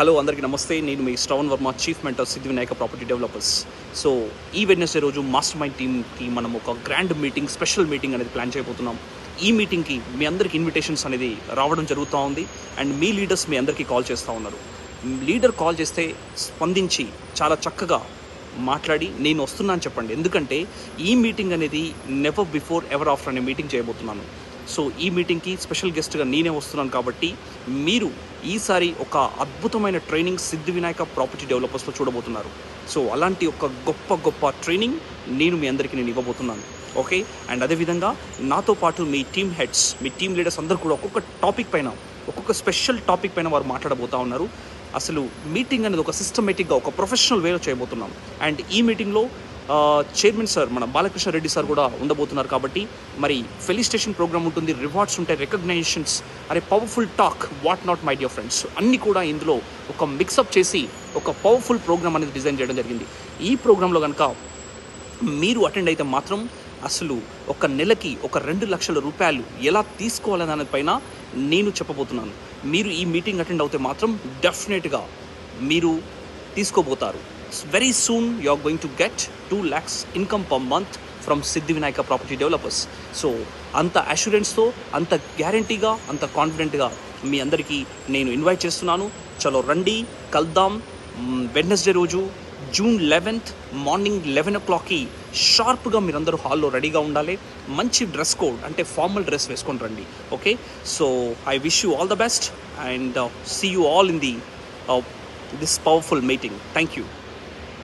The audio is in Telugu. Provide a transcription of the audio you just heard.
హలో అందరికీ నమస్తే. నేను మీ శ్రవణ్ వర్మ, చీఫ్ మెంటర్ సిద్ధి వినాయక ప్రాపర్టీ డెవలపర్స్. సో ఈ వెడ్నెస్డే రోజు మాస్టర్ మైండ్ టీమ్కి మనం ఒక గ్రాండ్ మీటింగ్, స్పెషల్ మీటింగ్ అనేది ప్లాన్ చేయబోతున్నాం. ఈ మీటింగ్కి మీ అందరికి ఇన్విటేషన్స్ అనేది రావడం జరుగుతూ ఉంది. అండ్ మీ లీడర్స్ మీ అందరికీ కాల్ చేస్తూ ఉన్నారు. లీడర్ కాల్ చేస్తే స్పందించి చాలా చక్కగా మాట్లాడి నేను వస్తున్నాను చెప్పండి. ఎందుకంటే ఈ మీటింగ్ అనేది నెవర్ బిఫోర్ ఎవర్ ఆఫ్టర్ అనే మీటింగ్ చేయబోతున్నాను. సో ఈ మీటింగ్కి స్పెషల్ గెస్ట్గా నేనే వస్తున్నాను కాబట్టి మీరు ఈసారి ఒక అద్భుతమైన ట్రైనింగ్ సిద్ధి వినాయక ప్రాపర్టీ డెవలపర్స్లో చూడబోతున్నారు. సో అలాంటి ఒక గొప్ప ట్రైనింగ్ నేను మీ అందరికీ ఇవ్వబోతున్నాను. ఓకే. అండ్ అదేవిధంగా నాతో పాటు మీ టీమ్ హెడ్స్, మీ టీమ్ లీడర్స్ అందరూ కూడా ఒక్కొక్క టాపిక్ పైన, ఒక్కొక్క స్పెషల్ టాపిక్ పైన వారు మాట్లాడబోతూ ఉన్నారు. అసలు మీటింగ్ అనేది ఒక సిస్టమేటిక్గా, ఒక ప్రొఫెషనల్ వేలో చేయబోతున్నాం. అండ్ ఈ మీటింగ్లో చైర్మన్ సార్, మన బాలకృష్ణ రెడ్డి సార్ కూడా ఉండబోతున్నారు. కాబట్టి మరి ఫెలిసిటేషన్ ప్రోగ్రామ్ ఉంటుంది, రివార్డ్స్ ఉంటాయి, రికగ్నైజేషన్స్, అరే powerful talk, what not my dear friends, అన్నీ కూడా ఇందులో ఒక మిక్సప్ చేసి ఒక పవర్ఫుల్ ప్రోగ్రామ్ అనేది డిజైన్ చేయడం జరిగింది. ఈ ప్రోగ్రాంలో కనుక మీరు అటెండ్ అయితే మాత్రం అసలు ఒక నెలకి ఒక 2 లక్షల రూపాయలు ఎలా తీసుకోవాలనే దానిపైన నేను చెప్పబోతున్నాను. మీరు ఈ మీటింగ్ అటెండ్ అవుతే మాత్రం డెఫినెట్గా మీరు తీసుకోబోతారు. Very soon you are going to get 2 lakhs income per month from Siddhi Vinayaka property developers. So అంత అష్యూరెన్స్తో, అంత గ్యారంటీగా, అంత కాన్ఫిడెంట్గా మీ అందరికీ నేను ఇన్వైట్ చేస్తున్నాను. చలో రండి, కలుద్దాం. వెడ్నెస్డే రోజు June 11th మార్నింగ్ 11 o'clockకి షార్ప్గా మీరందరూ హాల్లో రెడీగా ఉండాలి. మంచి డ్రెస్ కోడ్, అంటే ఫార్మల్ డ్రెస్ వేసుకొని రండి. Okay. So I wish you all the best and see you all in the this powerful meeting. Thank you.